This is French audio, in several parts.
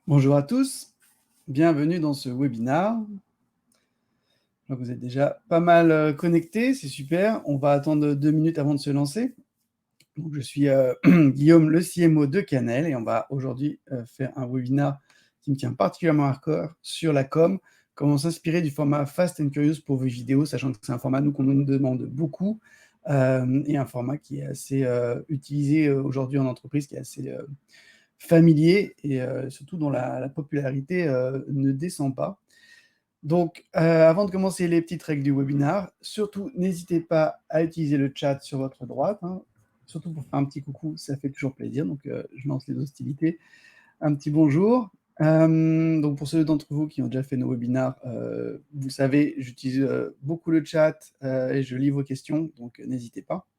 Bonjour à tous, bienvenue dans ce webinaire. Je vois que vous êtes déjà pas mal connectés, c'est super. On va attendre 2 minutes avant de se lancer. Donc, je suis Guillaume, le CMO de Canel, et on va aujourd'hui faire un webinaire qui me tient particulièrement à cœur sur la com, comment s'inspirer du format Fast and Curious pour vos vidéos, sachant que c'est un format qu'on nous demande beaucoup, et un format qui est assez utilisé aujourd'hui en entreprise, qui est assez familier et surtout dont la popularité ne descend pas. Donc, avant de commencer les petites règles du webinaire, surtout n'hésitez pas à utiliser le chat sur votre droite, hein, surtout pour faire un petit coucou, ça fait toujours plaisir. Donc, je lance les hostilités. Un petit bonjour. Donc, pour ceux d'entre vous qui ont déjà fait nos webinaires, vous savez, j'utilise beaucoup le chat et je lis vos questions, donc n'hésitez pas.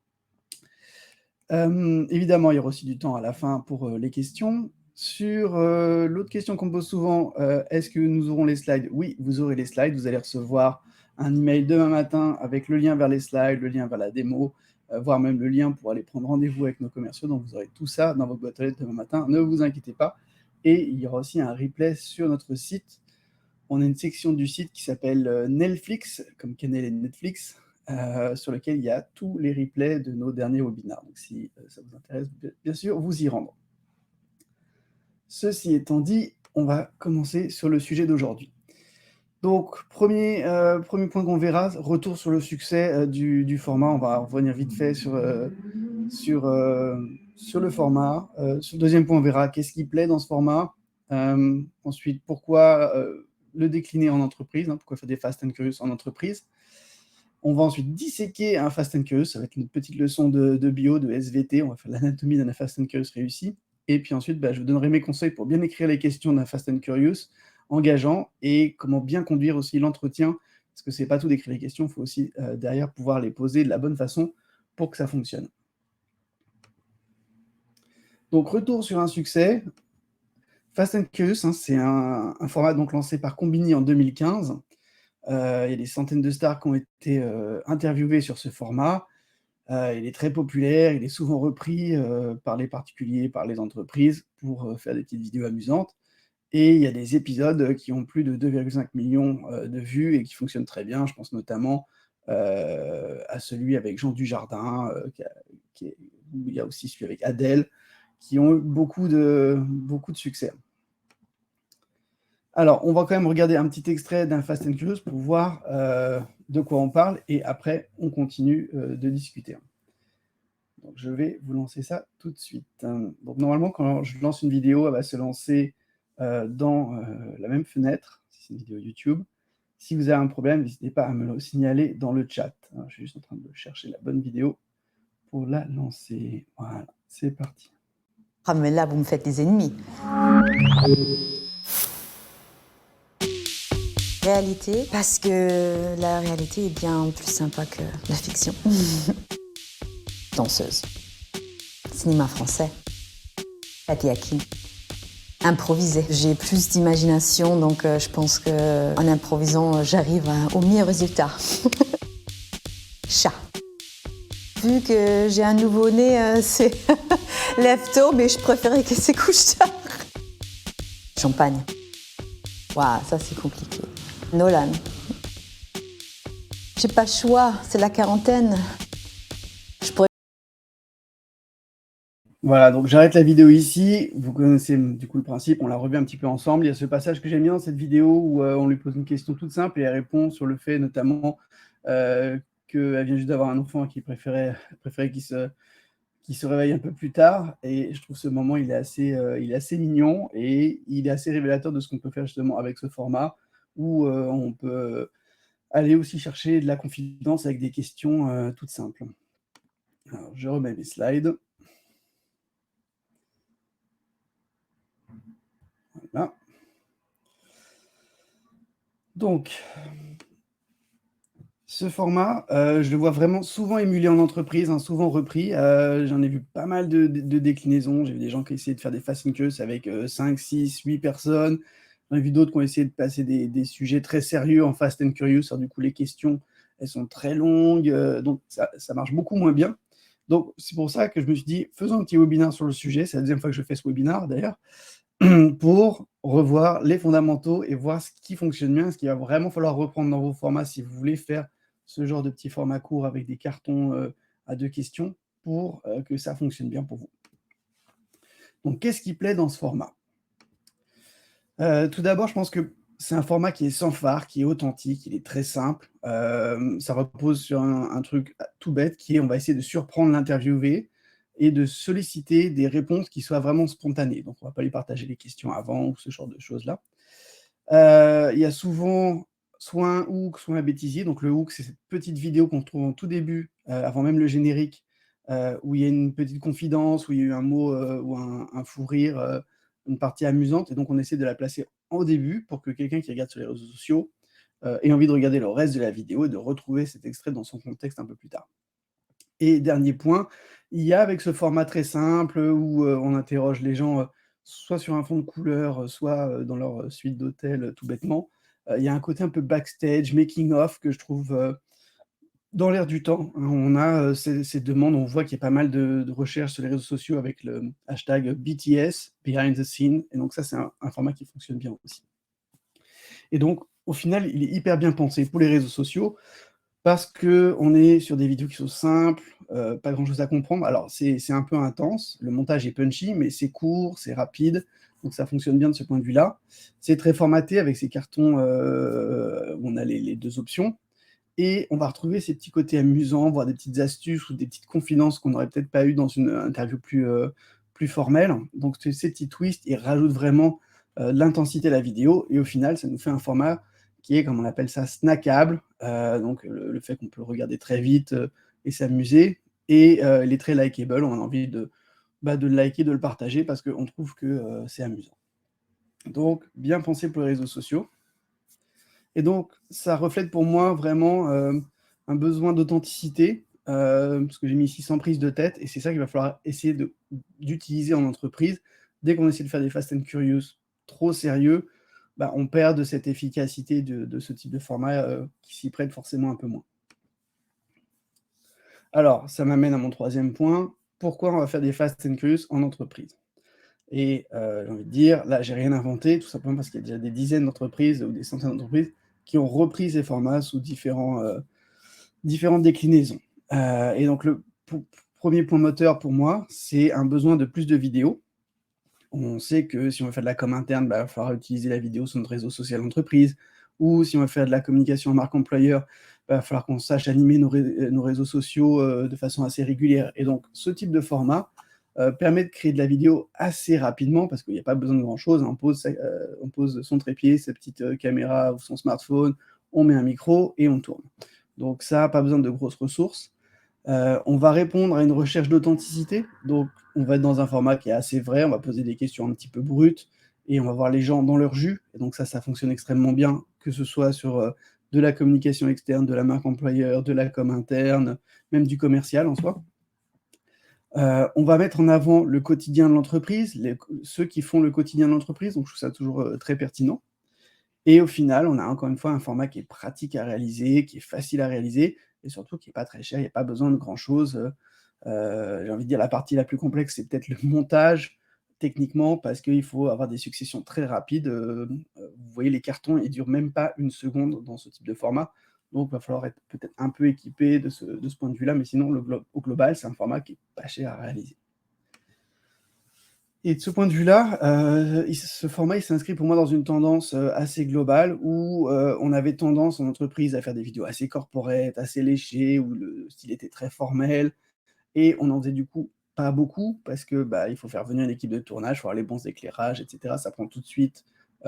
Évidemment, il y aura aussi du temps à la fin pour les questions. Sur l'autre question qu'on me pose souvent, est-ce que nous aurons les slides? Oui, vous aurez les slides. Vous allez recevoir un email demain matin avec le lien vers les slides, le lien vers la démo, voire même le lien pour aller prendre rendez-vous avec nos commerciaux. Donc, vous aurez tout ça dans votre boîte aux lettres demain matin. Ne vous inquiétez pas. Et il y aura aussi un replay sur notre site. On a une section du site qui s'appelle Netflix, comme Canal et Netflix, sur lequel il y a tous les replays de nos derniers webinaires. Donc, si ça vous intéresse, bien sûr, vous y rendre. Ceci étant dit, on va commencer sur le sujet d'aujourd'hui. Donc, premier point qu'on verra, retour sur le succès du format. On va revenir vite fait sur le format. Sur le deuxième point, on verra qu'est-ce qui plaît dans ce format. Ensuite, pourquoi le décliner en entreprise, hein, pourquoi faire des Fast and Curious en entreprise. On va ensuite disséquer un Fast and Curious, ça va être une petite leçon de bio, de SVT, on va faire l'anatomie d'un Fast and Curious réussi. Et puis ensuite, je vous donnerai mes conseils pour bien écrire les questions d'un Fast and Curious, engageant, et comment bien conduire aussi l'entretien, parce que c'est pas tout d'écrire les questions, il faut aussi derrière pouvoir les poser de la bonne façon pour que ça fonctionne. Donc, retour sur un succès. Fast and Curious, hein, c'est un format donc lancé par Combini en 2015. Il y a des centaines de stars qui ont été interviewées sur ce format. Il est très populaire, il est souvent repris par les particuliers, par les entreprises, pour faire des petites vidéos amusantes. Et il y a des épisodes qui ont plus de 2,5 millions de vues et qui fonctionnent très bien. Je pense notamment à celui avec Jean Dujardin, où il y a aussi celui avec Adèle, qui ont eu beaucoup de succès. Alors, on va quand même regarder un petit extrait d'un Fast and Curious pour voir de quoi on parle, et après, on continue de discuter. Donc, je vais vous lancer ça tout de suite. Donc, normalement, quand je lance une vidéo, elle va se lancer dans la même fenêtre, si c'est une vidéo YouTube. Si vous avez un problème, n'hésitez pas à me le signaler dans le chat. Alors, je suis juste en train de chercher la bonne vidéo pour la lancer. Voilà, c'est parti. Ah, mais là, vous me faites des ennemis. Réalité, parce que la réalité est bien plus sympa que la fiction. Danseuse. Cinéma français. Takoyaki. Improviser. J'ai plus d'imagination, donc je pense qu'en improvisant, j'arrive au meilleur résultat. Chat. Vu que j'ai un nouveau-né, c'est lève tôt, mais je préférais que c'est couche tard. Champagne. Waouh, ça c'est compliqué. Nolan. J'ai pas le choix, c'est la quarantaine. Voilà, donc j'arrête la vidéo ici. Vous connaissez du coup le principe, on l'a revu un petit peu ensemble. Il y a ce passage que j'aime bien dans cette vidéo où on lui pose une question toute simple et elle répond sur le fait notamment qu'elle vient juste d'avoir un enfant qui préférait qu'il se réveille un peu plus tard. Et je trouve ce moment, il est assez mignon et il est assez révélateur de ce qu'on peut faire justement avec ce format où on peut aller aussi chercher de la confidence avec des questions toutes simples. Alors, je remets mes slides. Voilà. Donc, ce format, je le vois vraiment souvent émulé en entreprise, hein, souvent repris. J'en ai vu pas mal de déclinaisons. J'ai vu des gens qui essayaient de faire des fast and curious avec 5, 6, 8 personnes. J'en ai vu d'autres qui ont essayé de passer des sujets très sérieux en fast and curious. Alors du coup, les questions, elles sont très longues, donc ça marche beaucoup moins bien. Donc, c'est pour ça que je me suis dit, faisons un petit webinaire sur le sujet. C'est la deuxième fois que je fais ce webinaire, d'ailleurs, pour revoir les fondamentaux et voir ce qui fonctionne bien, ce qu'il va vraiment falloir reprendre dans vos formats si vous voulez faire ce genre de petits formats courts avec des cartons à 2 questions pour que ça fonctionne bien pour vous. Donc, qu'est-ce qui plaît dans ce format? Tout d'abord, je pense que c'est un format qui est sans phare, qui est authentique, il est très simple. Ça repose sur un truc tout bête qui est on va essayer de surprendre l'interviewé et de solliciter des réponses qui soient vraiment spontanées. Donc on va pas lui partager les questions avant ou ce genre de choses-là. Il y a souvent soit un hook, soit un bêtisier. Donc le hook, c'est cette petite vidéo qu'on trouve en tout début, avant même le générique, où il y a une petite confidence, où il y a eu un mot, ou un fou rire, une partie amusante et donc on essaie de la placer au début pour que quelqu'un qui regarde sur les réseaux sociaux, ait envie de regarder le reste de la vidéo et de retrouver cet extrait dans son contexte un peu plus tard. Et dernier point, il y a avec ce format très simple où, on interroge les gens, soit sur un fond de couleur, soit, dans leur, suite d'hôtel, tout bêtement, il y a un côté un peu backstage, making of que je trouve, dans l'air du temps, hein. On a, ces demandes, on voit qu'il y a pas mal de recherches sur les réseaux sociaux avec le hashtag BTS, behind the scene et donc ça, c'est un format qui fonctionne bien aussi. Et donc au final, il est hyper bien pensé pour les réseaux sociaux parce qu'on est sur des vidéos qui sont simples, pas grand chose à comprendre. Alors c'est un peu intense, le montage est punchy, mais c'est court, c'est rapide, donc ça fonctionne bien de ce point de vue-là. C'est très formaté avec ces cartons, où on a les 2 options et on va retrouver ces petits côtés amusants, voire des petites astuces ou des petites confidences qu'on n'aurait peut-être pas eues dans une interview plus formelle. Donc ces petits twists, ils rajoutent vraiment, de l'intensité à la vidéo et au final, ça nous fait un format qui est, comme on appelle ça, snackable, donc le fait qu'on peut le regarder très vite, et s'amuser et il est très likeable. On a envie de le liker, de le partager parce qu'on trouve que, c'est amusant. Donc bien pensé pour les réseaux sociaux. Et donc, ça reflète pour moi vraiment, un besoin d'authenticité, parce que j'ai mis ici sans prise de tête et c'est ça qu'il va falloir essayer d'utiliser en entreprise. Dès qu'on essaie de faire des fast and curious trop sérieux, bah, on perd de cette efficacité de ce type de format, qui s'y prête forcément un peu moins. Alors, ça m'amène à mon 3e point. Pourquoi on va faire des fast and curious en entreprise? Et j'ai envie de dire, là, j'ai rien inventé, tout simplement parce qu'il y a déjà des dizaines d'entreprises ou des centaines d'entreprises qui ont repris ces formats sous différentes déclinaisons. Et donc le premier point moteur pour moi, c'est un besoin de plus de vidéos. On sait que si on veut faire de la com interne, bah, il va falloir utiliser la vidéo sur notre réseau social d'entreprise ou si on veut faire de la communication en marque employeur, bah, il va falloir qu'on sache animer nos réseaux sociaux, de façon assez régulière et donc ce type de format, permet de créer de la vidéo assez rapidement parce qu'il n'y a pas besoin de grand chose, hein. On pose son trépied, sa petite, caméra ou son smartphone, on met un micro et on tourne. Donc ça, pas besoin de grosses ressources. On va répondre à une recherche d'authenticité, donc on va être dans un format qui est assez vrai, on va poser des questions un petit peu brutes et on va voir les gens dans leur jus et donc ça fonctionne extrêmement bien, que ce soit sur, de la communication externe, de la marque employeur, de la com interne, même du commercial en soi. On va mettre en avant le quotidien de l'entreprise, ceux qui font le quotidien de l'entreprise, donc je trouve ça toujours, très pertinent et au final, on a encore une fois un format qui est pratique à réaliser, qui est facile à réaliser et surtout qui est pas très cher. Il y a pas besoin de grand chose, j'ai envie de dire la partie la plus complexe, c'est peut-être le montage, techniquement, parce qu'il faut avoir des successions très rapides, vous voyez les cartons, ils durent même pas 1 seconde dans ce type de format, donc il va falloir être peut-être un peu équipé de ce point de vue-là, mais sinon au global, c'est un format qui est pas cher à réaliser. Et de ce point de vue-là, ce format, il s'inscrit pour moi dans une tendance, assez globale où, on avait tendance en entreprise à faire des vidéos assez corporate, assez léchées, où le style était très formel et on en faisait du coup pas beaucoup parce que, bah, il faut faire venir une équipe de tournage, il faut avoir les bons éclairages et cetera. Ça prend tout de suite,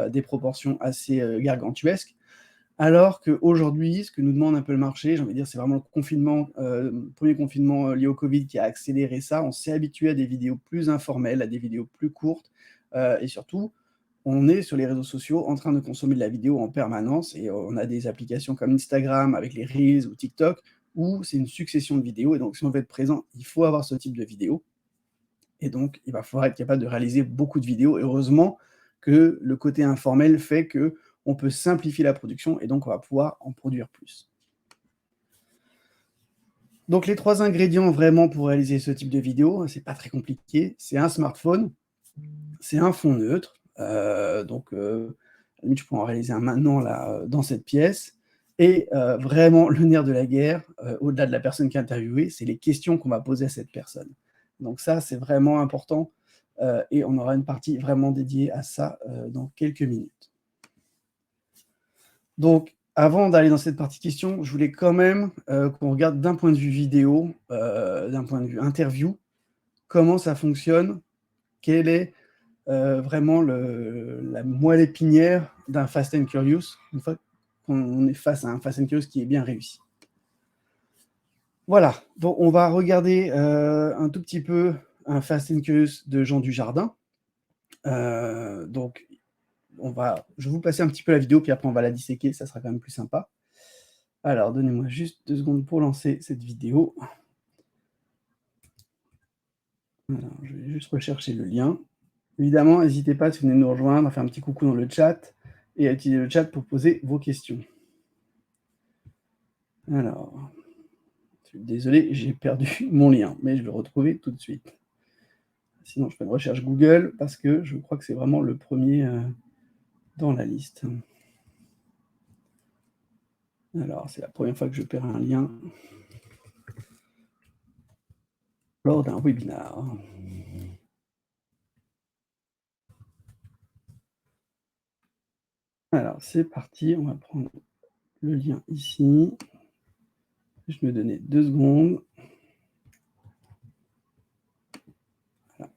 des proportions assez, gargantuesques. Alors qu'aujourd'hui, ce que nous demande un peu le marché, j'ai envie de dire, c'est vraiment le confinement, 1er confinement, lié au Covid qui a accéléré ça. On s'est habitué à des vidéos plus informelles, à des vidéos plus courtes, et surtout, on est sur les réseaux sociaux en train de consommer de la vidéo en permanence et on a des applications comme Instagram avec les Reels ou TikTok où c'est une succession de vidéos et donc si on veut être présent, il faut avoir ce type de vidéo et donc il va falloir être capable de réaliser beaucoup de vidéos et heureusement que le côté informel fait qu'on peut simplifier la production et donc on va pouvoir en produire plus. Donc les 3 ingrédients vraiment pour réaliser ce type de vidéo, c'est pas très compliqué. C'est un smartphone, c'est un fond neutre, donc à la limite, je pourrais en réaliser un maintenant là, dans cette pièce et vraiment le nerf de la guerre, au-delà de la personne qui est interviewée, c'est les questions qu'on va poser à cette personne. Donc ça, c'est vraiment important, et on aura une partie vraiment dédiée à ça, dans quelques minutes. Donc avant d'aller dans cette partie questions, je voulais quand même, qu'on regarde d'un point de vue vidéo, d'un point de vue interview, comment ça fonctionne, quelle est, vraiment la moelle épinière d'un Fast and Curious, une fois qu'on est face à un Fast and Curious qui est bien réussi. Voilà, donc on va regarder, un tout petit peu un Fast and Curious de Jean Dujardin. Donc je vais vous passer un petit peu la vidéo, puis après on va la disséquer, ça sera quand même plus sympa. Alors donnez-moi juste 2 secondes pour lancer cette vidéo. Alors, je vais juste rechercher le lien. Évidemment, n'hésitez pas, si vous venez de nous rejoindre, à faire un petit coucou dans le chat et à utiliser le chat pour poser vos questions. Alors, je suis désolé, j'ai perdu mon lien, mais je vais le retrouver tout de suite. Sinon, je fais une recherche Google parce que je crois que c'est vraiment le premier dans la liste. Alors, c'est la première fois que je perds un lien lors d'un webinar. Alors, c'est parti, on va prendre le lien ici. Je me donnais 2 secondes. Voilà.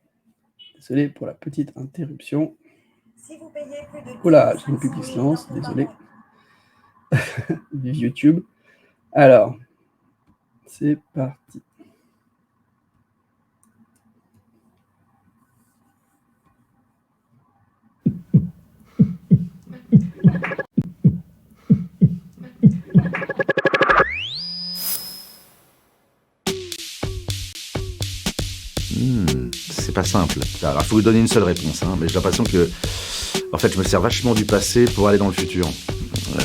Désolé pour la petite interruption. Si vous payez plus de oula, j'ai une pub qui se lance, désolé. Du YouTube. Alors, c'est parti. C'est pas simple. Alors, il faut vous donner une seule réponse, hein, mais j'ai l'impression que, en fait, je me sers vachement du passé pour aller dans le futur.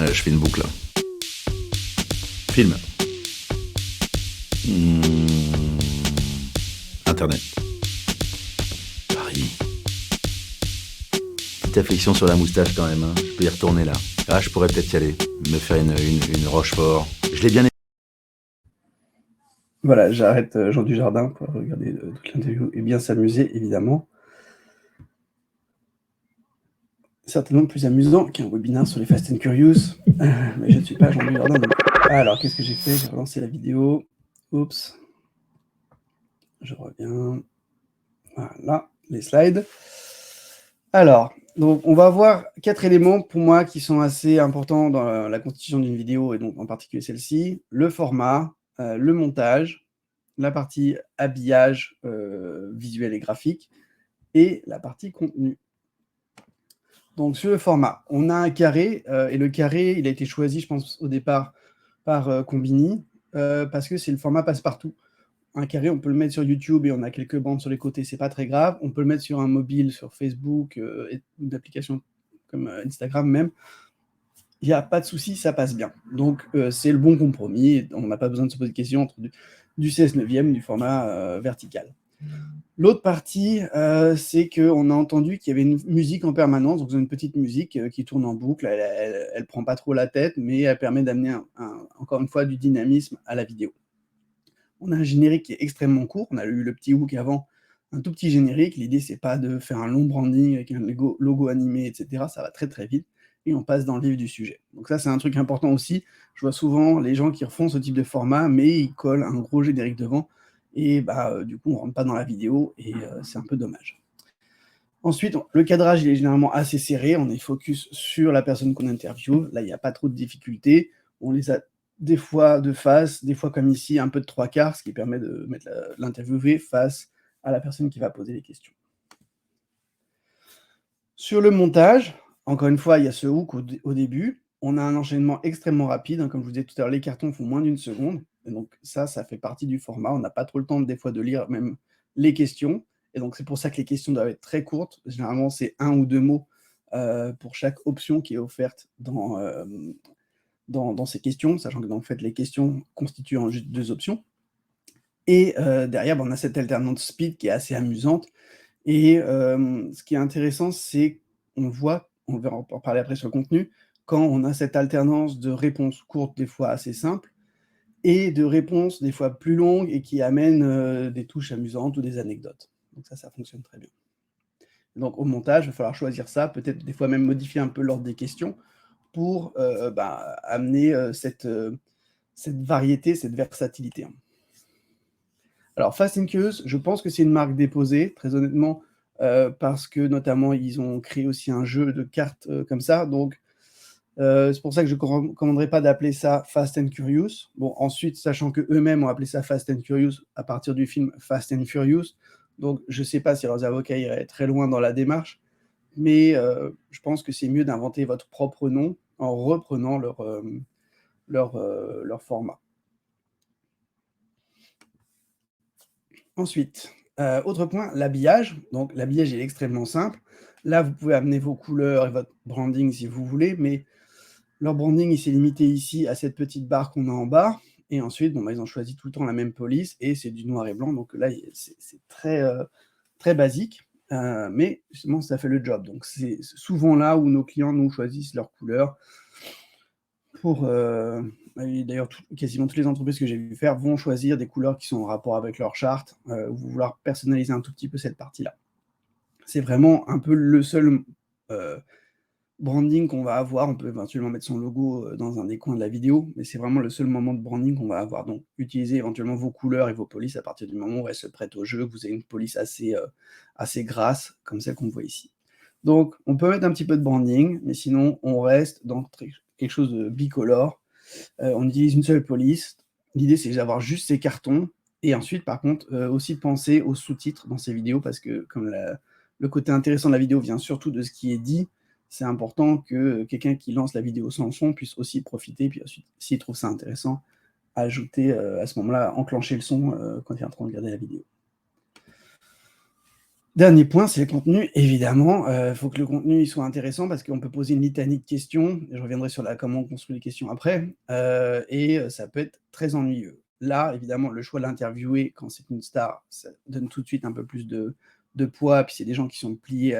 Je fais une boucle. Film. Internet. Paris. Petite affection sur la moustache quand même, hein. Je peux y retourner là. Ah, je pourrais peut-être y aller. Me faire une Rochefort. Je l'ai bien aimé. Voilà, j'arrête Jean Dujardin pour regarder toute l'interview et bien s'amuser, évidemment. Certainement plus amusant qu'un webinaire sur les Fast and Curious, mais je ne suis pas Jean Dujardin. Donc... Alors, qu'est-ce que j'ai fait? J'ai relancé la vidéo. Oups. Je reviens. Voilà, les slides. Alors, donc on va voir 4 éléments pour moi qui sont assez importants dans la constitution d'une vidéo, et donc en particulier celle-ci. Le format, le montage, la partie habillage visuel et graphique, et la partie contenu. Donc sur le format, on a un carré, et le carré, il a été choisi, je pense, au départ par Combini, parce que c'est le format passe-partout. Un carré, on peut le mettre sur YouTube et on a quelques bandes sur les côtés, c'est pas très grave. On peut le mettre sur un mobile, sur Facebook, et d'applications comme Instagram même. Il n'y a pas de souci, ça passe bien. Donc c'est le bon compromis, on n'a pas besoin de se poser de questions entre du 16/9, du format vertical. L'autre partie, c'est qu'on a entendu qu'il y avait une musique en permanence, donc une petite musique qui tourne en boucle, elle prend pas trop la tête, mais elle permet d'amener encore une fois du dynamisme à la vidéo. On a un générique qui est extrêmement court, on a eu le petit hook avant, un tout petit générique, l'idée c'est pas de faire un long branding avec un logo animé, etc., ça va très très vite, et on passe dans le vif du sujet. Donc ça c'est un truc important aussi, je vois souvent les gens qui refont ce type de format, mais ils collent un gros générique devant, et du coup on rentre pas dans la vidéo, et c'est un peu dommage. Ensuite, le cadrage il est généralement assez serré, on est focus sur la personne qu'on interviewe, là il n'y a pas trop de difficultés, on les a des fois de face, des fois comme ici, un peu de 3/4, ce qui permet de mettre l'interviewé face à la personne qui va poser les questions. Sur le montage, encore une fois, il y a ce hook au début, on a un enchaînement extrêmement rapide, hein, comme je vous disais tout à l'heure, les cartons font moins d'1 seconde, et donc ça fait partie du format, on n'a pas trop le temps des fois de lire même les questions, et donc c'est pour ça que les questions doivent être très courtes, généralement c'est 1 ou 2 mots pour chaque option qui est offerte dans ces questions, sachant que en fait, les questions constituent en juste 2 options. Et derrière, on a cette alternance speed qui est assez amusante et ce qui est intéressant, c'est qu'on voit, on va en parler après sur le contenu, quand on a cette alternance de réponses courtes, des fois assez simples, et de réponses des fois plus longues et qui amènent, des touches amusantes ou des anecdotes. Donc ça fonctionne très bien. Donc au montage, il va falloir choisir ça, peut-être des fois même modifier un peu l'ordre des questions pour, amener, cette variété, cette versatilité. Alors Fast and Curious, je pense que c'est une marque déposée, très honnêtement, parce que notamment ils ont créé aussi un jeu de cartes, comme ça, donc c'est pour ça que je ne recommanderais pas d'appeler ça Fast and Curious. Bon, ensuite, sachant qu'eux-mêmes ont appelé ça Fast and Curious à partir du film Fast and Furious, donc je ne sais pas si leurs avocats iraient très loin dans la démarche, mais je pense que c'est mieux d'inventer votre propre nom en reprenant leur format. Ensuite, autre point, l'habillage. Donc l'habillage, il est extrêmement simple. Là, vous pouvez amener vos couleurs et votre branding si vous voulez, mais leur branding, il s'est limité ici à cette petite barre qu'on a en bas. Et ensuite, ils ont choisi tout le temps la même police et c'est du noir et blanc. Donc là, c'est très, très basique, mais justement, ça fait le job. Donc c'est souvent là où nos clients nous choisissent leurs couleurs pour, d'ailleurs, quasiment toutes les entreprises que j'ai vu faire vont choisir des couleurs qui sont en rapport avec leur charte, ou vouloir personnaliser un tout petit peu cette partie-là. C'est vraiment un peu le seul branding qu'on va avoir. On peut éventuellement mettre son logo dans un des coins de la vidéo, mais c'est vraiment le seul moment de branding qu'on va avoir. Donc, utilisez éventuellement vos couleurs et vos polices à partir du moment où elles se prêtent au jeu, que vous avez une police assez grasse, comme celle qu'on voit ici. Donc, on peut mettre un petit peu de branding, mais sinon, on reste dans quelque chose de bicolore. On utilise une seule police. L'idée, c'est d'avoir juste ces cartons. Et ensuite, par contre, aussi de penser aux sous-titres dans ces vidéos, parce que comme le côté intéressant de la vidéo vient surtout de ce qui est dit, c'est important que quelqu'un qui lance la vidéo sans son puisse aussi profiter, puis ensuite, s'il trouve ça intéressant, ajouter à ce moment-là, enclencher le son quand il est en train de regarder la vidéo. Dernier point, c'est le contenu. Évidemment, il faut que le contenu il soit intéressant parce qu'on peut poser une litanie de questions. Je reviendrai sur comment on construit les questions après. Et ça peut être très ennuyeux. Là, évidemment, le choix de l'interviewer quand c'est une star, ça donne tout de suite un peu plus de poids. Puis c'est des gens qui sont pliés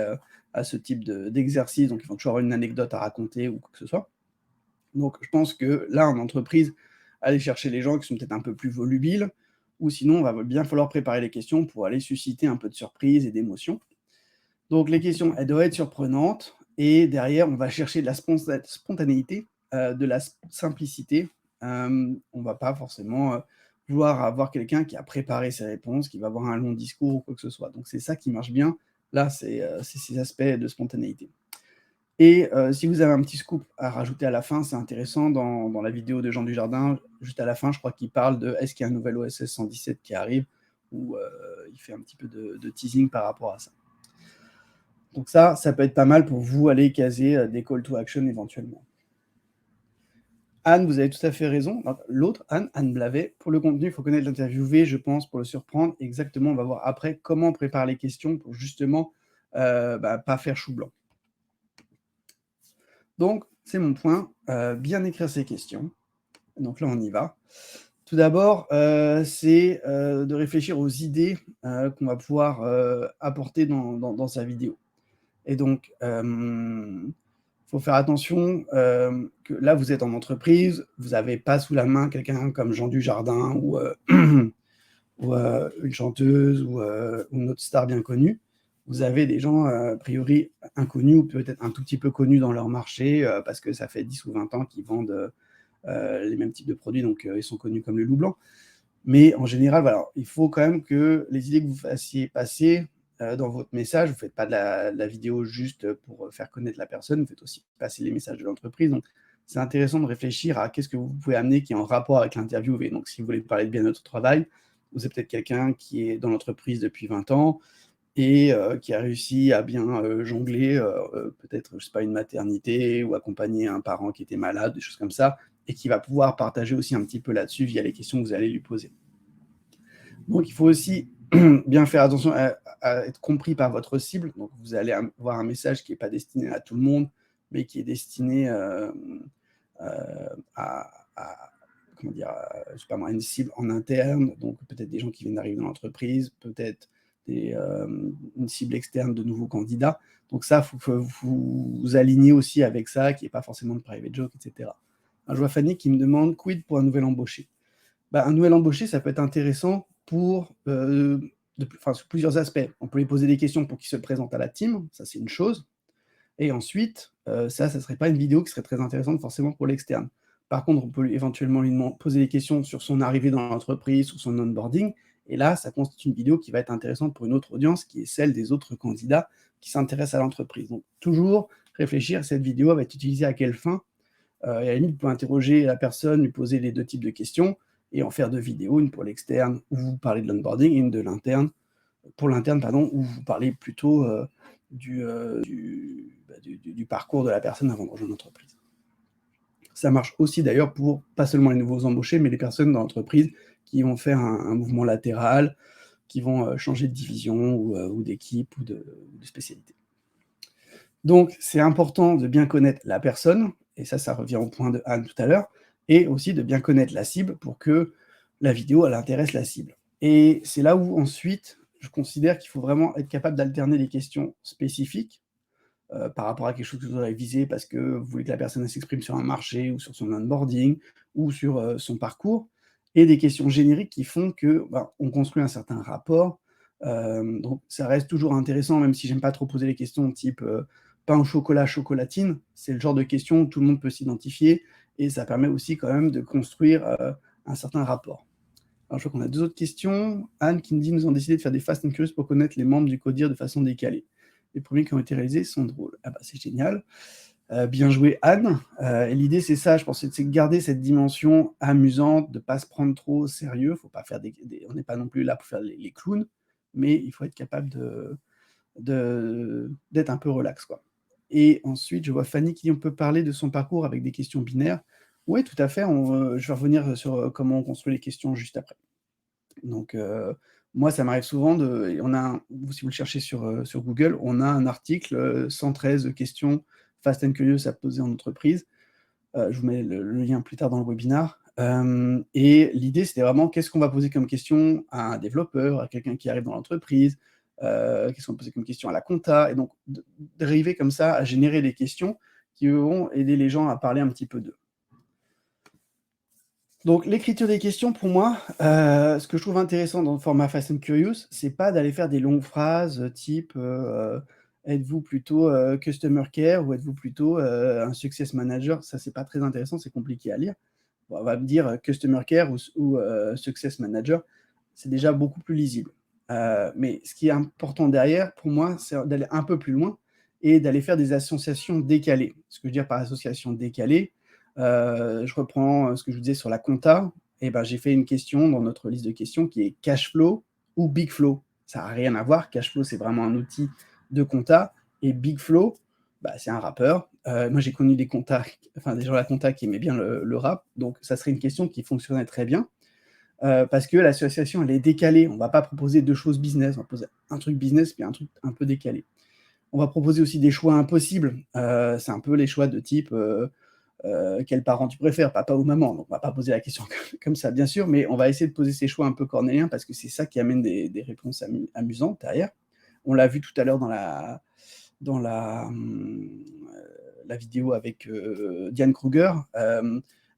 à ce type d'exercice, donc ils vont toujours avoir une anecdote à raconter ou quoi que ce soit. Donc je pense que là, en entreprise, aller chercher les gens qui sont peut-être un peu plus volubiles, ou sinon, il va bien falloir préparer les questions pour aller susciter un peu de surprise et d'émotion. Donc les questions, elles doivent être surprenantes, et derrière, on va chercher de la spontanéité, de la simplicité. On ne va pas forcément vouloir avoir quelqu'un qui a préparé ses réponses, qui va avoir un long discours ou quoi que ce soit. Donc c'est ça qui marche bien. Là, c'est ces aspects de spontanéité. Et si vous avez un petit scoop à rajouter à la fin, c'est intéressant dans la vidéo de Jean Dujardin, juste à la fin, je crois qu'il parle de est-ce qu'il y a un nouvel OSS 117 qui arrive, où il fait un petit peu de teasing par rapport à ça. Donc ça peut être pas mal pour vous aller caser des call to action éventuellement. Anne, vous avez tout à fait raison. L'autre, Anne Blavet, pour le contenu, il faut connaître l'interviewé, je pense, pour le surprendre. Exactement, on va voir après comment on prépare les questions pour justement pas faire chou blanc. Donc, c'est mon point, bien écrire ses questions. Donc là, on y va. Tout d'abord, c'est de réfléchir aux idées qu'on va pouvoir apporter dans sa vidéo. Et donc, il faut faire attention que là, vous êtes en entreprise, vous n'avez pas sous la main quelqu'un comme Jean Dujardin ou une chanteuse ou une autre star bien connue. Vous avez des gens, a priori, inconnus ou peut-être un tout petit peu connus dans leur marché parce que ça fait 10 ou 20 ans qu'ils vendent les mêmes types de produits, donc ils sont connus comme le loup blanc. Mais en général, voilà, il faut quand même que les idées que vous fassiez passer dans votre message, vous ne faites pas de la vidéo juste pour faire connaître la personne, vous faites aussi passer les messages de l'entreprise. Donc, c'est intéressant de réfléchir à qu'est-ce que vous pouvez amener qui est en rapport avec l'interviewé. Donc, si vous voulez parler de bien-être au travail, vous êtes peut-être quelqu'un qui est dans l'entreprise depuis 20 ans et qui a réussi à bien jongler, peut-être, je ne sais pas, une maternité ou accompagner un parent qui était malade, des choses comme ça, et qui va pouvoir partager aussi un petit peu là-dessus via les questions que vous allez lui poser. Donc, il faut aussi bien faire attention à être compris par votre cible. Donc, vous allez avoir un message qui n'est pas destiné à tout le monde, mais qui est destiné à comment dire, je sais pas moi, une cible en interne, donc peut-être des gens qui viennent d'arriver dans l'entreprise, peut-être une cible externe de nouveaux candidats. Donc ça, faut que vous alignez aussi avec ça, qu'il n'y ait pas forcément de private joke, etc. Alors, je vois Fanny qui me demande: quid pour un nouvel embauché? Bah, un nouvel embauché, ça peut être intéressant pour, sur plusieurs aspects. On peut lui poser des questions pour qu'il se présente à la team, ça c'est une chose. Et ensuite, ça serait pas une vidéo qui serait très intéressante forcément pour l'externe. Par contre, on peut éventuellement lui poser des questions sur son arrivée dans l'entreprise, sur son onboarding, et là, ça constitue une vidéo qui va être intéressante pour une autre audience, qui est celle des autres candidats qui s'intéressent à l'entreprise. Donc toujours réfléchir, cette vidéo va être utilisée à quelle fin? Et à la limite, vous pouvez interroger la personne, lui poser les 2 types de questions et en faire 2 vidéos, une pour l'externe où vous parlez de l'onboarding et une de l'interne, pour l'interne pardon, où vous parlez plutôt, du parcours de la personne avant de rejoindre l'entreprise. Ça marche aussi d'ailleurs pour, pas seulement les nouveaux embauchés, mais les personnes dans l'entreprise qui vont faire un mouvement latéral, qui vont changer de division ou d'équipe ou de spécialité. Donc, c'est important de bien connaître la personne, et ça revient au point de Anne tout à l'heure, et aussi de bien connaître la cible pour que la vidéo, elle intéresse la cible. Et c'est là où ensuite, je considère qu'il faut vraiment être capable d'alterner les questions spécifiques par rapport à quelque chose que vous aurez visé parce que vous voulez que la personne s'exprime sur un marché ou sur son onboarding ou sur son parcours, et des questions génériques qui font que on construit un certain rapport. Donc ça reste toujours intéressant, même si j'aime pas trop poser les questions type pain au chocolat, chocolatine. C'est le genre de questions où tout le monde peut s'identifier et ça permet aussi quand même de construire un certain rapport. Alors je vois qu'on a 2 autres questions. Anne qui me dit: «Nous avons décidé de faire des Fast and Curious pour connaître les membres du CODIR de façon décalée. Les premiers qui ont été réalisés sont drôles». Ah bah, c'est génial. Bien joué Anne. Et l'idée c'est ça, je pense, c'est de garder cette dimension amusante, de pas se prendre trop au sérieux. Faut pas faire on n'est pas non plus là pour faire les clowns, mais il faut être capable d'être un peu relax, quoi. Et ensuite, je vois Fanny qui dit: «On peut parler de son parcours avec des questions binaires». Oui, tout à fait, je vais revenir sur, comment on construit les questions juste après. Donc, moi, ça m'arrive souvent et on a si vous le cherchez sur Google, on a un article, 113 questions fast and curious à poser en entreprise. Je vous mets le lien plus tard dans le webinar. Et l'idée, c'était vraiment qu'est-ce qu'on va poser comme question à un développeur, à quelqu'un qui arrive dans l'entreprise, qu'est-ce qu'on va poser comme question à la compta, et donc d'arriver comme ça à générer des questions qui vont aider les gens à parler un petit peu d'eux. Donc l'écriture des questions pour moi, ce que je trouve intéressant dans le format Fast and Curious, c'est pas d'aller faire des longues phrases, type, êtes-vous plutôt, customer care ou êtes-vous plutôt, un success manager? Ça, c'est pas très intéressant, c'est compliqué à lire. On va me dire, customer care ou success manager, c'est déjà beaucoup plus lisible. Mais ce qui est important derrière, pour moi, c'est d'aller un peu plus loin et d'aller faire des associations décalées. Ce que je veux dire par association décalée, je reprends, ce que je vous disais sur la compta, et ben, j'ai fait une question dans notre liste de questions qui est cash flow ou big flow. Ça n'a rien à voir, cash flow, c'est vraiment un outil de compta, et big flow, bah, c'est un rappeur. Moi, j'ai connu des gens à la compta qui aimaient bien le rap, donc ça serait une question qui fonctionnerait très bien, parce que l'association, elle est décalée. On va pas proposer 2 choses business, on va poser un truc business, puis un truc un peu décalé. On va proposer aussi des choix impossibles. C'est un peu les choix de type, quel parent tu préfères, papa ou maman? Donc on va pas poser la question comme ça, bien sûr, mais on va essayer de poser ces choix un peu cornéliens parce que c'est ça qui amène des réponses amusantes derrière. On l'a vu tout à l'heure dans la vidéo avec Diane Kruger.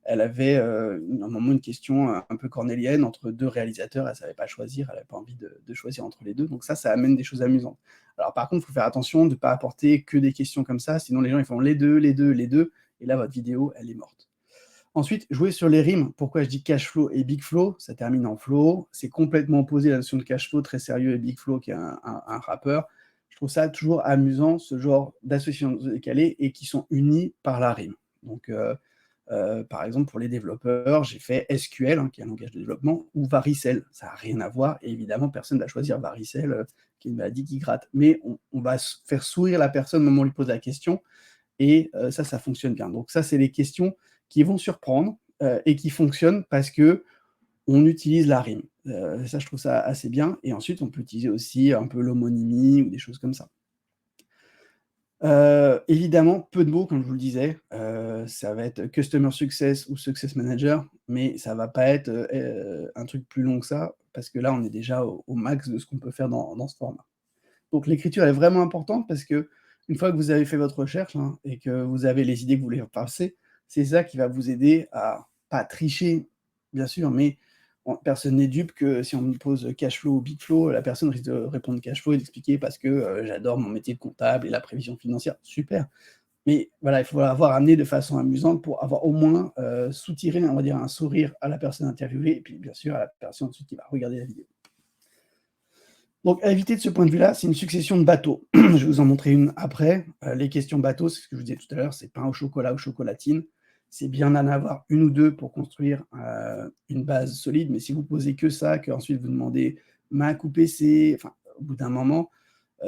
Elle avait un moment une question un peu cornélienne entre 2 réalisateurs, elle savait pas choisir, elle avait pas envie de choisir entre les 2, donc ça amène des choses amusantes. Alors par contre, il faut faire attention de pas apporter que des questions comme ça, sinon les gens ils font les 2, les 2, les 2, et là votre vidéo elle est morte. Ensuite, jouer sur les rimes. Pourquoi je dis cash flow et big flow? Ça termine en flow. C'est complètement opposé à la notion de cash flow très sérieux et big flow qui est un rappeur. Je trouve ça toujours amusant, ce genre d'associations décalées et qui sont unies par la rime. Donc, par exemple, pour les développeurs, j'ai fait SQL, qui est un langage de développement, ou Varicel. Ça n'a rien à voir, et évidemment, personne ne va choisir Varicel, qui est une maladie qui gratte. Mais on va faire sourire la personne au moment où on lui pose la question, et ça fonctionne bien. Donc ça, c'est les questions qui vont surprendre et qui fonctionnent parce qu'on utilise la rime. Ça, je trouve ça assez bien. Et ensuite, on peut utiliser aussi un peu l'homonymie ou des choses comme ça. Évidemment, peu de mots, comme je vous le disais. Ça va être Customer Success ou Success Manager, mais ça va pas être, un truc plus long que ça, parce que là, on est déjà au max de ce qu'on peut faire dans ce format. Donc l'écriture est vraiment importante parce qu'une fois que vous avez fait votre recherche, hein, et que vous avez les idées que vous voulez passer, c'est ça qui va vous aider à pas tricher, bien sûr, mais personne n'est dupe que si on me pose cash flow ou big flow, la personne risque de répondre cash flow et d'expliquer parce que, j'adore mon métier de comptable et la prévision financière. Super, mais voilà, il faut l'avoir amené de façon amusante pour avoir au moins, soutiré, on va dire, un sourire à la personne interviewée et puis bien sûr à la personne ensuite qui va regarder la vidéo. Donc à éviter de ce point de vue-là, c'est une succession de bateaux. Je vais vous en montrer une après. Les questions bateaux, c'est ce que je vous disais tout à l'heure, c'est pain au chocolat ou chocolatine. C'est bien d'en avoir une ou deux pour construire, une base solide, mais si vous posez que ça, qu'ensuite vous demandez Mac ou PC, enfin, au bout d'un moment,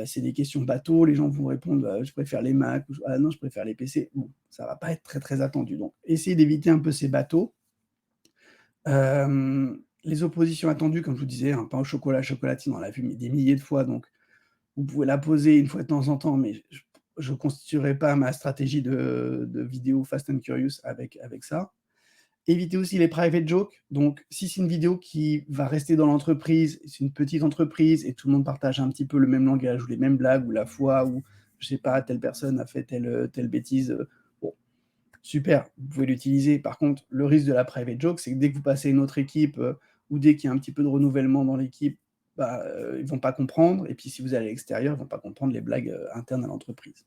c'est des questions bateaux, les gens vont répondre, «Je préfère les Mac» ou «Ah non, je préfère les PC». Bon, ça va pas être très, très attendu. Donc essayez d'éviter un peu ces bateaux. Les oppositions attendues, comme je vous disais, un pain au chocolat, chocolatine, on l'a vu mais des milliers de fois, donc vous pouvez la poser une fois de temps en temps, mais je ne constituerai pas ma stratégie de vidéo Fast and Curious avec ça. Évitez aussi les private jokes. Donc, si c'est une vidéo qui va rester dans l'entreprise, c'est une petite entreprise et tout le monde partage un petit peu le même langage ou les mêmes blagues ou la foi ou je sais pas, telle personne a fait telle bêtise, bon, super, vous pouvez l'utiliser. Par contre, le risque de la private joke, c'est que dès que vous passez à une autre équipe, ou dès qu'il y a un petit peu de renouvellement dans l'équipe, bah, ils vont pas comprendre et puis si vous allez à l'extérieur, ils vont pas comprendre les blagues, internes à l'entreprise.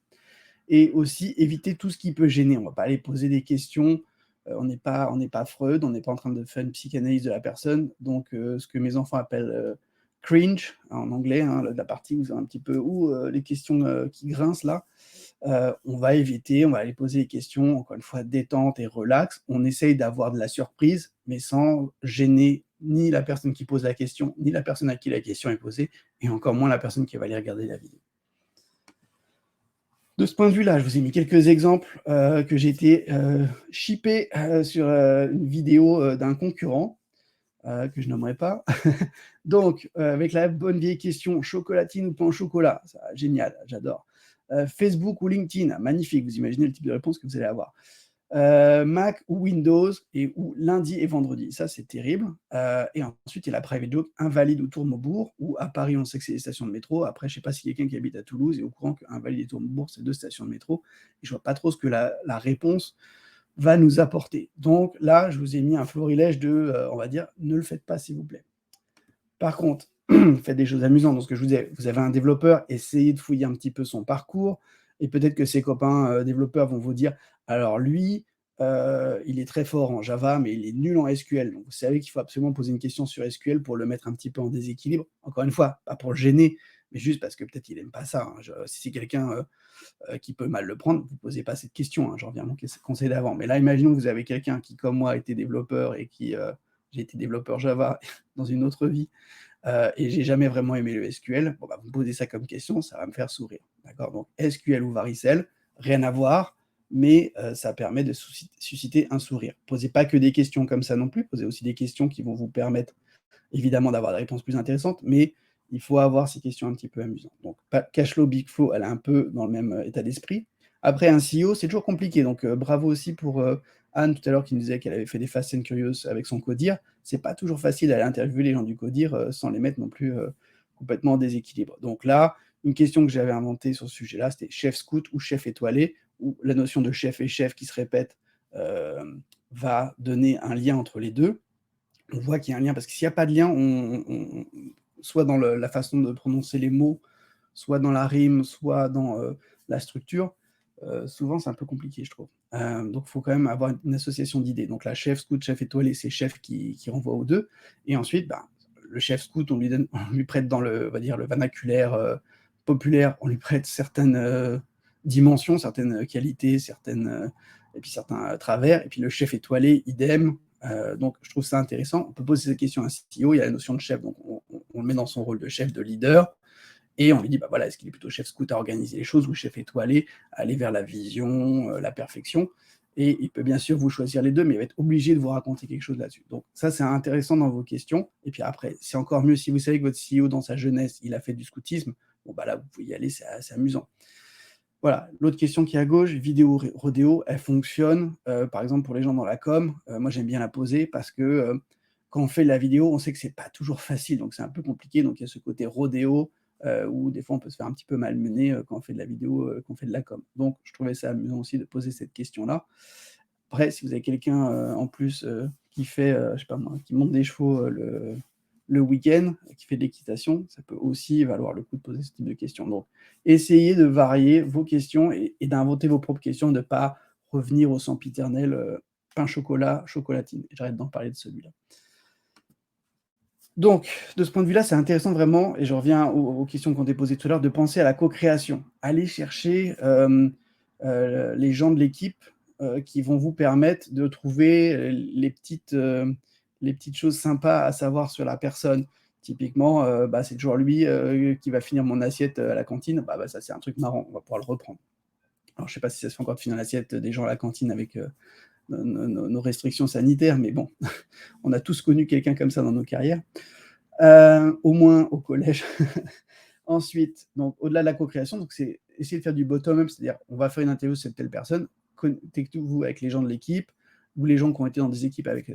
Et aussi éviter tout ce qui peut gêner. On va pas aller poser des questions, on n'est pas Freud, on n'est pas en train de faire une psychanalyse de la personne. Donc ce que mes enfants appellent, cringe en anglais, hein, la partie où c'est un petit peu les questions, qui grincent là, on va éviter, on va aller poser des questions, encore une fois, détente et relax. On essaye d'avoir de la surprise, mais sans gêner ni la personne qui pose la question, ni la personne à qui la question est posée, et encore moins la personne qui va aller regarder la vidéo. De ce point de vue-là, je vous ai mis quelques exemples que j'ai été shippé sur une vidéo d'un concurrent que je nommerai pas. Donc, avec la bonne vieille question chocolatine ou pain au chocolat, ça, génial, j'adore. Facebook ou LinkedIn, magnifique, vous imaginez le type de réponse que vous allez avoir. Mac ou Windows et ou lundi et vendredi, ça c'est terrible. Et ensuite, il y a la private joke, invalide ou Tourmaubourg, ou à Paris, on sait que c'est les stations de métro. Après, je ne sais pas si quelqu'un qui habite à Toulouse est au courant qu'invalide et Tourmaubourg, c'est 2 stations de métro. Et je ne vois pas trop ce que la réponse va nous apporter. Donc là, je vous ai mis un florilège de, on va dire, ne le faites pas s'il vous plaît. Par contre, faites des choses amusantes. Dans ce que je vous disais, vous avez un développeur, essayez de fouiller un petit peu son parcours, et peut-être que ses copains développeurs vont vous dire, alors lui, il est très fort en Java, mais il est nul en SQL. Donc vous savez qu'il faut absolument poser une question sur SQL pour le mettre un petit peu en déséquilibre. Encore une fois, pas pour le gêner, mais juste parce que peut-être il n'aime pas ça, hein. Si c'est quelqu'un qui peut mal le prendre, vous ne posez pas cette question, hein, je reviens à mon conseil d'avant. Mais là, imaginons que vous avez quelqu'un qui, comme moi, était développeur et qui, j'ai été développeur Java dans une autre vie, et j'ai jamais vraiment aimé le SQL. Bon, bah, vous me posez ça comme question, ça va me faire sourire. D'accord? Donc SQL ou Varicel, rien à voir, mais ça permet de susciter un sourire. Posez pas que des questions comme ça non plus, posez aussi des questions qui vont vous permettre évidemment d'avoir des réponses plus intéressantes, mais il faut avoir ces questions un petit peu amusantes. Donc Cashflow, Big Flow, elle est un peu dans le même état d'esprit. Après, un CEO, c'est toujours compliqué, donc bravo aussi pour Anne tout à l'heure qui nous disait qu'elle avait fait des Fast and Curious avec son Codir. C'est pas toujours facile d'aller interviewer les gens du Codir sans les mettre non plus complètement en déséquilibre. Donc là, une question que j'avais inventée sur ce sujet-là, c'était chef scout ou chef étoilé, où la notion de chef et chef qui se répète va donner un lien entre les deux. On voit qu'il y a un lien, parce que s'il n'y a pas de lien, soit dans la façon de prononcer les mots, soit dans la rime, soit dans la structure, souvent c'est un peu compliqué, je trouve. Donc il faut quand même avoir une association d'idées. Donc la chef scout, chef étoilé, c'est chef qui renvoie aux deux. Et ensuite, le chef scout, on lui prête dans le vernaculaire populaire, on lui prête certaines dimensions, certaines qualités, et puis certains travers. Et puis le chef étoilé, idem. Donc je trouve ça intéressant. On peut poser cette question à un CEO, il y a la notion de chef, donc on le met dans son rôle de chef, de leader, et on lui dit, voilà, est-ce qu'il est plutôt chef scout à organiser les choses ou chef étoilé à aller vers la vision, la perfection, et il peut bien sûr vous choisir les deux, mais il va être obligé de vous raconter quelque chose là-dessus. Donc ça, c'est intéressant dans vos questions. Et puis après, c'est encore mieux si vous savez que votre CEO, dans sa jeunesse, il a fait du scoutisme, là, vous pouvez y aller, c'est assez amusant. Voilà, l'autre question qui est à gauche, vidéo rodéo, elle fonctionne, par exemple pour les gens dans la com, moi j'aime bien la poser parce que, quand on fait de la vidéo, on sait que c'est pas toujours facile, donc c'est un peu compliqué, donc il y a ce côté rodéo, où des fois on peut se faire un petit peu malmener, quand on fait de la vidéo, quand on fait de la com. Donc je trouvais ça amusant aussi de poser cette question-là. Après, si vous avez quelqu'un, en plus, qui fait, je sais pas moi, qui monte des chevaux, le week-end, qui fait de l'équitation, ça peut aussi valoir le coup de poser ce type de questions. Donc, essayez de varier vos questions et d'inventer vos propres questions, de ne pas revenir au sempiternel, pain chocolat, chocolatine. J'arrête d'en parler de celui-là. Donc, de ce point de vue-là, c'est intéressant vraiment, et je reviens aux questions qu'on a posées tout à l'heure, de penser à la co-création. Allez chercher les gens de l'équipe qui vont vous permettre de trouver les petites choses sympas à savoir sur la personne. Typiquement, c'est toujours lui qui va finir mon assiette à la cantine. Ça, c'est un truc marrant, on va pouvoir le reprendre. Alors, je ne sais pas si ça se fait encore de finir l'assiette des gens à la cantine avec nos restrictions sanitaires, mais bon, on a tous connu quelqu'un comme ça dans nos carrières, au moins au collège. Ensuite, donc au-delà de la co-création, donc c'est essayer de faire du bottom-up, c'est-à-dire on va faire une interview sur telle personne, connectez-vous avec les gens de l'équipe ou les gens qui ont été dans des équipes avec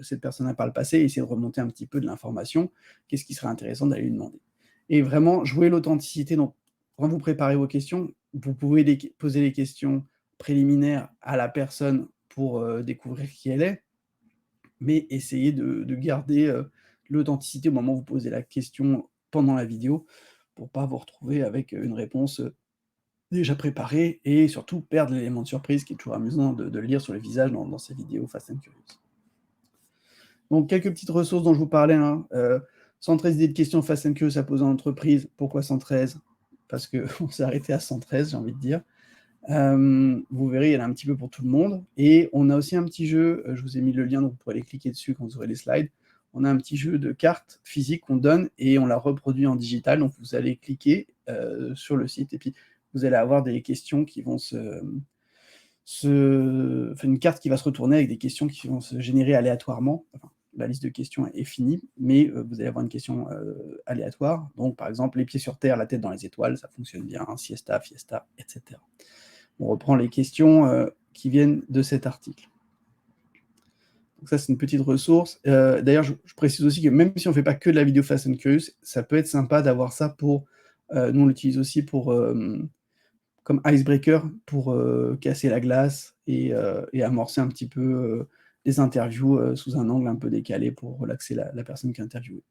cette personne-là par le passé, et essayer de remonter un petit peu de l'information. Qu'est-ce qui serait intéressant d'aller lui demander? Et vraiment jouer l'authenticité. Donc, quand vous préparez vos questions, vous pouvez poser les questions préliminaires à la personne pour découvrir qui elle est, mais essayez de garder l'authenticité au moment où vous posez la question pendant la vidéo, pour ne pas vous retrouver avec une réponse déjà préparée et surtout perdre l'élément de surprise, qui est toujours amusant de le lire sur le visage dans ces vidéos Fast and Curious. Donc quelques petites ressources dont je vous parlais, 113 idées de questions Fast and Curious à poser en entreprise. Pourquoi 113? Parce qu'on s'est arrêté à 113, j'ai envie de dire. Vous verrez, il y en a un petit peu pour tout le monde. Et on a aussi un petit jeu, je vous ai mis le lien, donc vous pourrez aller cliquer dessus quand vous aurez les slides. On a un petit jeu de cartes physiques qu'on donne et on la reproduit en digital. Donc vous allez cliquer sur le site et puis vous allez avoir des questions qui vont une carte qui va se retourner avec des questions qui vont se générer aléatoirement. Enfin, la liste de questions est finie, mais vous allez avoir une question aléatoire. Donc par exemple, les pieds sur terre, la tête dans les étoiles, ça fonctionne bien, siesta, fiesta, etc. On reprend les questions qui viennent de cet article. Donc ça, c'est une petite ressource. D'ailleurs, je précise aussi que même si on ne fait pas que de la vidéo Fast and Curious, ça peut être sympa d'avoir ça pour... nous, on l'utilise aussi pour, comme icebreaker pour casser la glace et amorcer un petit peu les interviews sous un angle un peu décalé pour relaxer la personne qui est interviewée.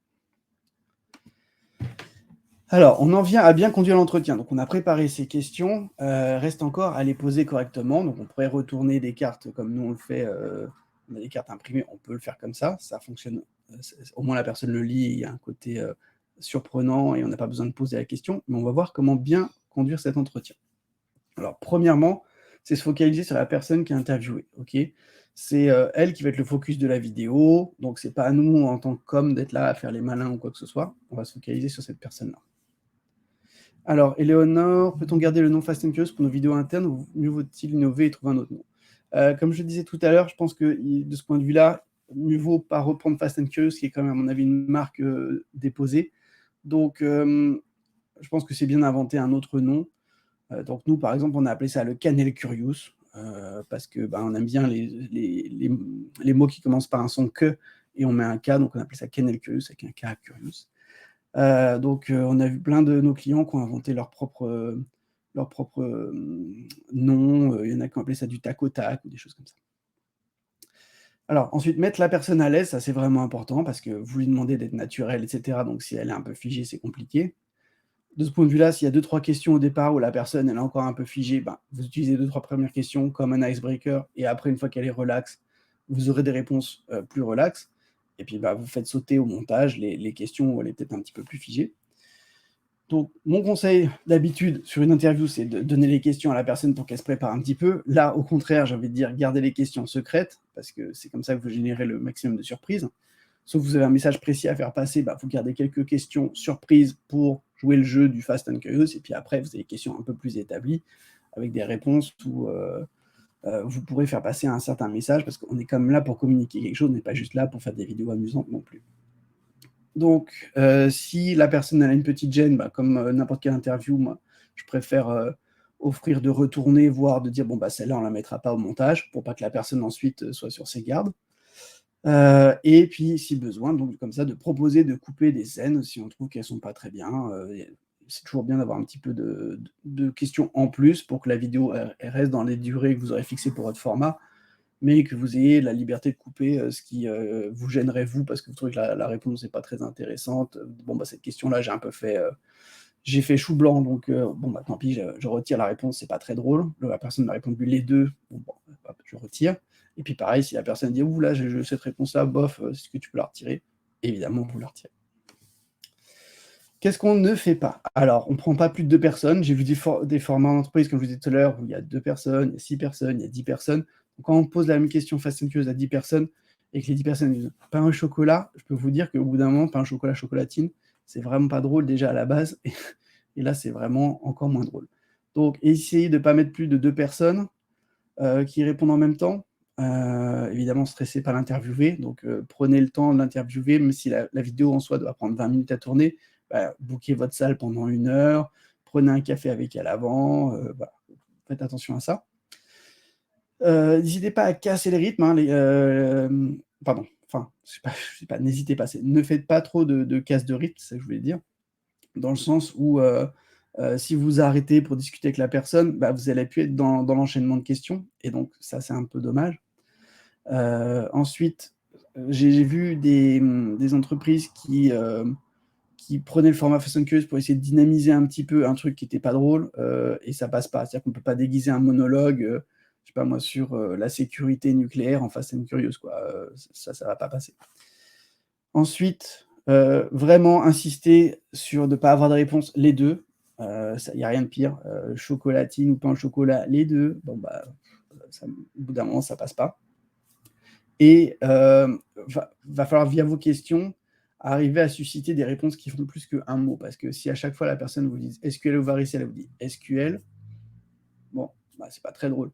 Alors, on en vient à bien conduire l'entretien. Donc, on a préparé ces questions. Reste encore à les poser correctement. Donc, on pourrait retourner des cartes comme nous on le fait. On a des cartes imprimées, on peut le faire comme ça. Ça fonctionne. Au moins, la personne le lit. Il y a un côté surprenant et on n'a pas besoin de poser la question. Mais on va voir comment bien conduire cet entretien. Alors, premièrement, c'est se focaliser sur la personne qui est interviewée. Okay, c'est elle qui va être le focus de la vidéo. Donc, ce n'est pas à nous, en tant que com, d'être là à faire les malins ou quoi que ce soit. On va se focaliser sur cette personne-là. Alors, Éléonore, peut-on garder le nom Fast and Curious pour nos vidéos internes ou mieux vaut-il innover et trouver un autre nom? Comme je le disais tout à l'heure, je pense que de ce point de vue-là, mieux vaut pas reprendre Fast and Curious, qui est quand même, à mon avis, une marque déposée. Donc, je pense que c'est bien d'inventer un autre nom. Donc, nous, par exemple, on a appelé ça le Cannel Curious, parce que on aime bien les mots qui commencent par un son que, et on met un K, donc on appelle ça Cannel Curious avec un K Curious. Donc, on a vu plein de nos clients qui ont inventé leur propre nom. Il y en a qui ont appelé ça du tac au tac ou des choses comme ça. Alors, ensuite, mettre la personne à l'aise, ça c'est vraiment important parce que vous lui demandez d'être naturelle, etc. Donc, si elle est un peu figée, c'est compliqué. De ce point de vue-là, s'il y a 2-3 questions au départ où la personne elle est encore un peu figée, vous utilisez 2-3 premières questions comme un icebreaker et après, une fois qu'elle est relaxe, vous aurez des réponses plus relaxes. Et puis, vous faites sauter au montage les questions où elle est peut-être un petit peu plus figée. Donc, mon conseil d'habitude sur une interview, c'est de donner les questions à la personne pour qu'elle se prépare un petit peu. Là, au contraire, j'ai envie de dire, gardez les questions secrètes, parce que c'est comme ça que vous générez le maximum de surprises. Sauf que vous avez un message précis à faire passer, vous gardez quelques questions surprises pour jouer le jeu du Fast and Curious, et puis après, vous avez des questions un peu plus établies, avec des réponses où vous pourrez faire passer un certain message, parce qu'on est quand même là pour communiquer quelque chose, on n'est pas juste là pour faire des vidéos amusantes non plus. Donc, si la personne a une petite gêne, comme n'importe quelle interview, moi, je préfère offrir de retourner, voire de dire, bon, bah, celle-là, on la mettra pas au montage, pour pas que la personne ensuite soit sur ses gardes. Et puis, si besoin, donc comme ça, de proposer de couper des scènes si on trouve qu'elles sont pas très bien. C'est toujours bien d'avoir un petit peu de questions en plus pour que la vidéo elle reste dans les durées que vous aurez fixées pour votre format, mais que vous ayez la liberté de couper ce qui vous gênerait vous, parce que vous trouvez que la réponse n'est pas très intéressante. Bon, bah, cette question-là, j'ai un peu fait, j'ai fait chou blanc, donc bon, bah, tant pis, je retire la réponse, c'est pas très drôle. La personne m'a répondu les deux, bon, hop, je retire. Et puis pareil, si la personne dit ouh là, j'ai cette réponse-là, bof, est-ce que tu peux la retirer? Évidemment, vous la retirez. Qu'est-ce qu'on ne fait pas? Alors, on ne prend pas plus de 2 personnes. J'ai vu des formats d'entreprise, comme je vous disais tout à l'heure, où il y a 2 personnes, il y a 6 personnes, il y a 10 personnes. Donc, quand on pose la même question Fast and Curious à 10 personnes et que les 10 personnes disent pain au chocolat, je peux vous dire qu'au bout d'un moment, pain au chocolat, chocolatine, c'est vraiment pas drôle déjà à la base. Et là, c'est vraiment encore moins drôle. Donc, essayez de ne pas mettre plus de 2 personnes qui répondent en même temps. Évidemment, stressez pas l'interviewé. Donc, prenez le temps de l'interviewer, même si la vidéo en soi doit prendre 20 minutes à tourner. Bookez votre salle pendant 1 heure, prenez un café avec elle avant, voilà. Faites attention à ça. N'hésitez pas à casser le rythme, hein, pardon, enfin, je sais pas, n'hésitez pas, ne faites pas trop de casse de rythme, c'est ça que je voulais dire. Dans le sens où, si vous arrêtez pour discuter avec la personne, bah, vous allez plus être dans l'enchaînement de questions, et donc ça, c'est un peu dommage. Ensuite, j'ai vu des entreprises qui prenaient le format Fast and Curious pour essayer de dynamiser un petit peu un truc qui était pas drôle, et ça passe pas. C'est-à-dire qu'on peut pas déguiser un monologue, je sais pas moi, sur la sécurité nucléaire en Fast and Curious, quoi. Ça va pas passer. Ensuite, vraiment insister sur de pas avoir de réponse, les 2. Il y a rien de pire. Chocolatine ou pain au chocolat, les 2. Bon, bah, au bout d'un moment, ça passe pas. Et va falloir, via vos questions, arriver à susciter des réponses qui font plus qu'un mot. Parce que si à chaque fois la personne vous dit SQL ou varicelle, elle vous dit SQL, bon, bah, c'est pas très drôle.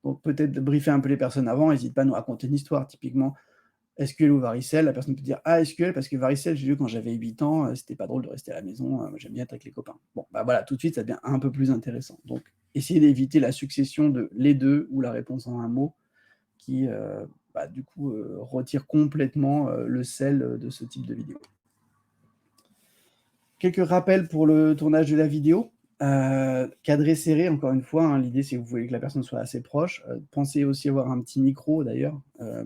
Donc peut-être de briefer un peu les personnes avant, n'hésite pas à nous raconter une histoire. Typiquement, SQL ou varicelle, la personne peut dire ah, SQL, parce que varicelle, j'ai vu quand j'avais 8 ans, c'était pas drôle de rester à la maison, moi j'aime bien être avec les copains. Bon, bah voilà, tout de suite, ça devient un peu plus intéressant. Donc, essayez d'éviter la succession de les 2 ou la réponse en un mot qui, bah, du coup, retire complètement le sel de ce type de vidéo. Quelques rappels pour le tournage de la vidéo. Cadré serré, encore une fois, hein, l'idée c'est que vous voulez que la personne soit assez proche. Pensez aussi à avoir un petit micro d'ailleurs,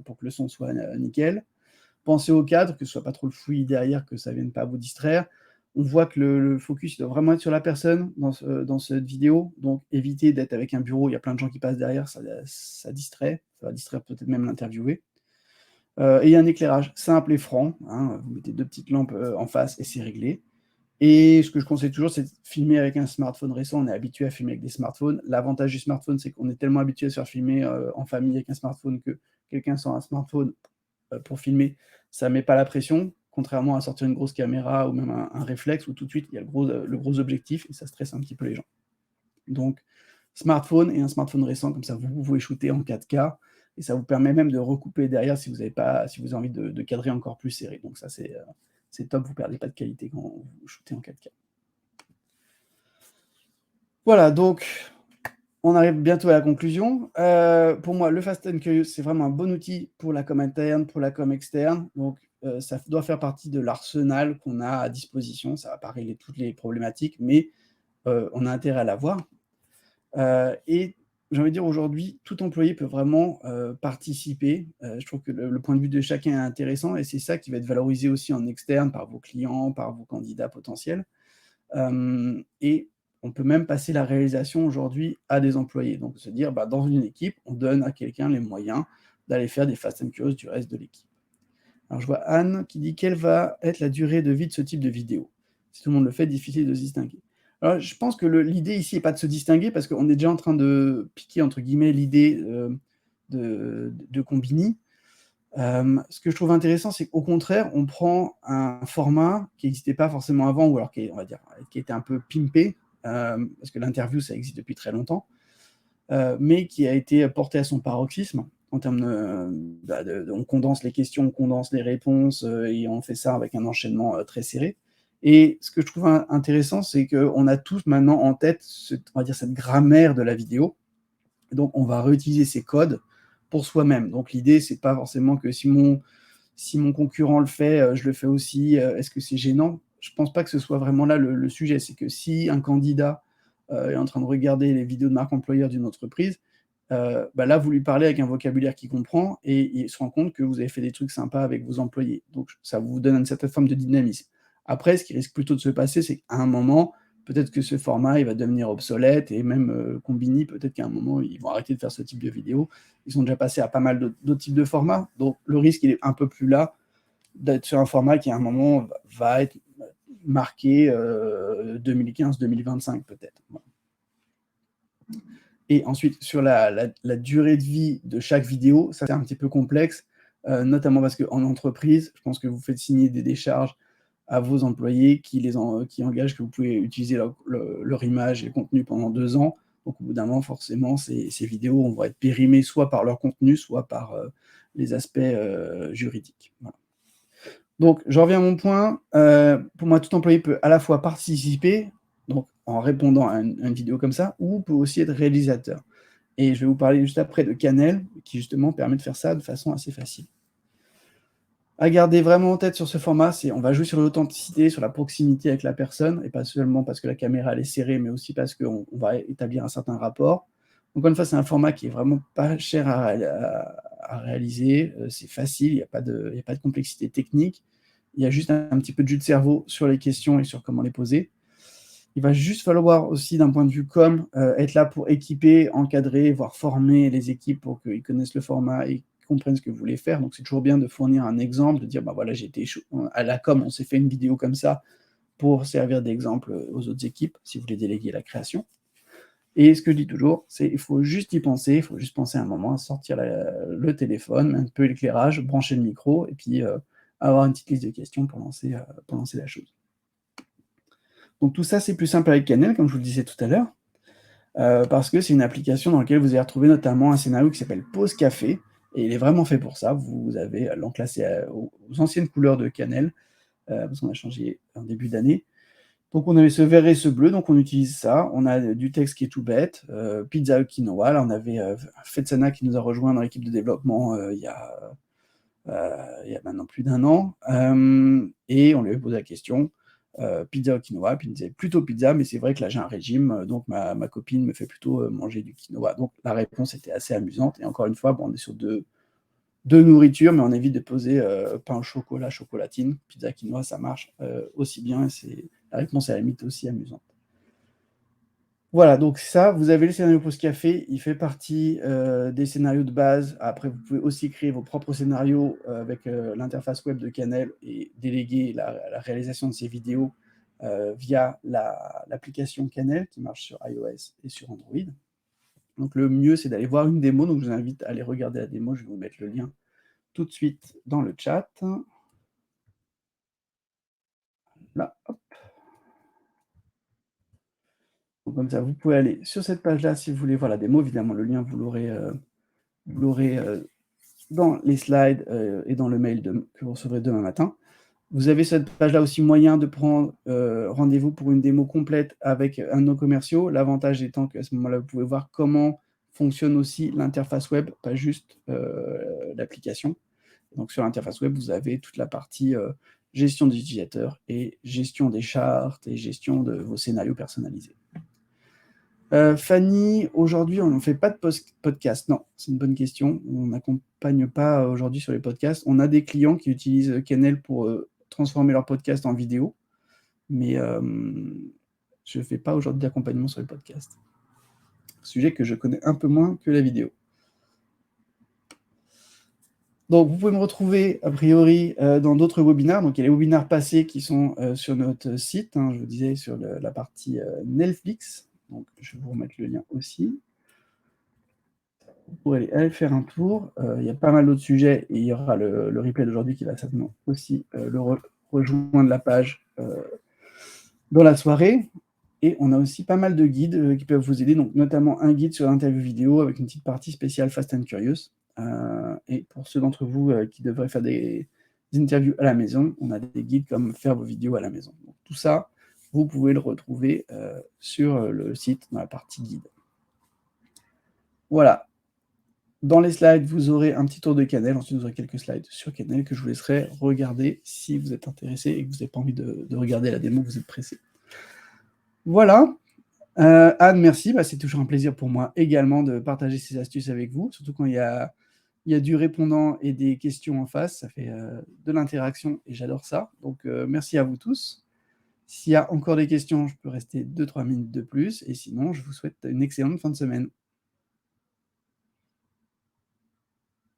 pour que le son soit nickel. Pensez au cadre, que ce soit pas trop le fouillis derrière, que ça vienne pas vous distraire. On voit que le focus doit vraiment être sur la personne dans cette vidéo, donc évitez d'être avec un bureau, il y a plein de gens qui passent derrière, ça distrait, ça va distraire peut-être même l'interviewé. Et un éclairage simple et franc, hein, vous mettez 2 petites lampes en face et c'est réglé. Et ce que je conseille toujours, c'est de filmer avec un smartphone récent. On est habitué à filmer avec des smartphones. L'avantage du smartphone, c'est qu'on est tellement habitué à se faire filmer en famille avec un smartphone que quelqu'un sans un smartphone pour filmer, ça ne met pas la pression, contrairement à sortir une grosse caméra ou même un réflexe où tout de suite il y a le gros objectif et ça stresse un petit peu les gens. Donc, smartphone et un smartphone récent, comme ça vous pouvez shooter en 4K et ça vous permet même de recouper derrière si vous avez envie de cadrer encore plus serré. Donc ça, c'est top, vous ne perdez pas de qualité quand vous shootez en 4K. Voilà, donc on arrive bientôt à la conclusion. Pour moi, le Fast and Curious, c'est vraiment un bon outil pour la com interne, pour la com externe. Donc, ça doit faire partie de l'arsenal qu'on a à disposition. Ça ne va pas régler toutes les problématiques, mais on a intérêt à l'avoir. Et j'ai envie de dire, aujourd'hui, tout employé peut vraiment participer. Je trouve que le point de vue de chacun est intéressant et c'est ça qui va être valorisé aussi en externe par vos clients, par vos candidats potentiels. Et on peut même passer la réalisation aujourd'hui à des employés. Donc, se dire, bah, dans une équipe, on donne à quelqu'un les moyens d'aller faire des Fast and Curious du reste de l'équipe. Alors, je vois Anne qui dit quelle va être la durée de vie de ce type de vidéo. Si tout le monde le fait, difficile de se distinguer. Alors, je pense que l'idée ici n'est pas de se distinguer parce qu'on est déjà en train de piquer, entre guillemets, l'idée de Combini. Ce que je trouve intéressant, c'est qu'au contraire, on prend un format qui n'existait pas forcément avant, ou alors qui était un peu pimpé, parce que l'interview, ça existe depuis très longtemps, mais qui a été porté à son paroxysme, en termes on condense les questions, on condense les réponses, et on fait ça avec un enchaînement très serré. Et ce que je trouve intéressant, c'est qu'on a tous maintenant en tête on va dire cette grammaire de la vidéo. Donc on va réutiliser ces codes pour soi-même. Donc l'idée, c'est pas forcément que si mon concurrent le fait, je le fais aussi, est-ce que c'est gênant? Je pense pas que ce soit vraiment là le sujet. C'est que si un candidat, est en train de regarder les vidéos de marque employeur d'une entreprise, bah là, vous lui parlez avec un vocabulaire qu'il comprend et il se rend compte que vous avez fait des trucs sympas avec vos employés. Donc ça vous donne une certaine forme de dynamisme. Après, ce qui risque plutôt de se passer, c'est qu'à un moment, peut-être que ce format, il va devenir obsolète et même, Combini, peut-être qu'à un moment, ils vont arrêter de faire ce type de vidéos. Ils sont déjà passés à pas mal d'autres types de formats. Donc le risque, il est un peu plus là, d'être sur un format qui, à un moment, va être marqué 2015-2025 peut-être. Voilà. Et ensuite, sur la durée de vie de chaque vidéo, ça c'est un petit peu complexe, notamment parce qu'en entreprise, je pense que vous faites signer des décharges à vos employés qui engagent que vous pouvez utiliser leur image et contenu pendant 2 ans. Donc au bout d'un moment, forcément, ces vidéos vont être périmées soit par leur contenu, soit par les aspects juridiques. Voilà. Donc, j'en reviens à mon point. Pour moi, tout employé peut à la fois participer, donc en répondant à une vidéo comme ça, ou peut aussi être réalisateur. Et je vais vous parler juste après de Canel, qui justement permet de faire ça de façon assez facile. À garder vraiment en tête sur ce format, c'est on va jouer sur l'authenticité, sur la proximité avec la personne, et pas seulement parce que la caméra elle est serrée, mais aussi parce qu'on va établir un certain rapport. Encore une fois, c'est un format qui est vraiment pas cher à réaliser, c'est facile, il n'y a pas de complexité technique. Il y a juste un petit peu de jus de cerveau sur les questions et sur comment les poser. Il va juste falloir aussi, d'un point de vue com, être là pour équiper, encadrer, voire former les équipes pour qu'ils connaissent le format et comprennent ce que vous voulez faire. Donc c'est toujours bien de fournir un exemple, de dire bah voilà, j'ai été à la com, on s'est fait une vidéo comme ça pour servir d'exemple aux autres équipes, si vous voulez déléguer la création. Et ce que je dis toujours, c'est il faut juste y penser, il faut juste penser à un moment à sortir le téléphone, un peu l'éclairage, brancher le micro, et puis avoir une petite liste de questions pour lancer la chose. Donc tout ça, c'est plus simple avec Canel, comme je vous le disais tout à l'heure, parce que c'est une application dans laquelle vous allez retrouver notamment un scénario qui s'appelle Pause Café, et il est vraiment fait pour ça. Vous avez l'enclassé aux anciennes couleurs de Canel, parce qu'on a changé en début d'année. Donc on avait ce vert et ce bleu, donc on utilise ça. On a du texte qui est tout bête, pizza au quinoa. Là, on avait Fetsana qui nous a rejoint dans l'équipe de développement il y a maintenant plus d'1 an, et on lui avait posé la question, pizza au quinoa, puis il me disait plutôt pizza, mais c'est vrai que là j'ai un régime, donc ma copine me fait plutôt manger du quinoa. Donc la réponse était assez amusante, et encore une fois, bon, on est sur deux nourritures, mais on évite de poser pain au chocolat, chocolatine, pizza quinoa, ça marche aussi bien, et la réponse est à la limite aussi amusante. Voilà, donc ça, vous avez le scénario Pause Café, il fait partie des scénarios de base. Après, vous pouvez aussi créer vos propres scénarios avec l'interface web de Canel et déléguer la réalisation de ces vidéos via l'application Canel qui marche sur iOS et sur Android. Donc le mieux, c'est d'aller voir une démo, donc je vous invite à aller regarder la démo, je vais vous mettre le lien tout de suite dans le chat. Là, hop. Donc comme ça, vous pouvez aller sur cette page-là si vous voulez voir la démo. Évidemment, le lien, vous l'aurez dans les slides et dans le mail que vous recevrez demain matin. Vous avez cette page-là aussi moyen de prendre rendez-vous pour une démo complète avec un de nos commerciaux. L'avantage étant qu'à ce moment-là, vous pouvez voir comment fonctionne aussi l'interface web, pas juste l'application. Donc sur l'interface web, vous avez toute la partie gestion des utilisateurs et gestion des chartes et gestion de vos scénarios personnalisés. Fanny, aujourd'hui, on ne fait pas de podcast. Non, c'est une bonne question. On n'accompagne pas aujourd'hui sur les podcasts. On a des clients qui utilisent Canel pour transformer leur podcast en vidéo, mais je ne fais pas aujourd'hui d'accompagnement sur les podcasts. Sujet que je connais un peu moins que la vidéo. Donc, vous pouvez me retrouver, a priori, dans d'autres webinaires. Donc, il y a les webinaires passés qui sont sur notre site, hein, je vous disais, sur la partie Netflix. Donc, je vais vous remettre le lien aussi. Vous pourrez aller faire un tour. Il y a pas mal d'autres sujets et il y aura le replay d'aujourd'hui qui va certainement aussi rejoindre la page dans la soirée. Et on a aussi pas mal de guides qui peuvent vous aider, donc notamment un guide sur l'interview vidéo avec une petite partie spéciale Fast and Curious. Et pour ceux d'entre vous qui devraient faire des interviews à la maison, on a des guides comme faire vos vidéos à la maison. Donc, tout ça, vous pouvez le retrouver sur le site dans la partie guide. Voilà. Dans les slides, vous aurez un petit tour de Canel. Ensuite, vous aurez quelques slides sur Canel que je vous laisserai regarder si vous êtes intéressé et que vous n'avez pas envie de regarder la démo, vous êtes pressé. Voilà. Anne, merci. C'est toujours un plaisir pour moi également de partager ces astuces avec vous, surtout quand il y a du répondant et des questions en face. Ça fait de l'interaction et j'adore ça. Donc, merci à vous tous. S'il y a encore des questions, je peux rester 2-3 minutes de plus. Et sinon, je vous souhaite une excellente fin de semaine.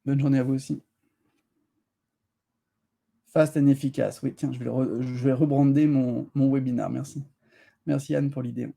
Bonne journée à vous aussi. Fast and efficace. Oui, tiens, je vais rebrander mon webinaire. Merci. Merci Anne pour l'idée.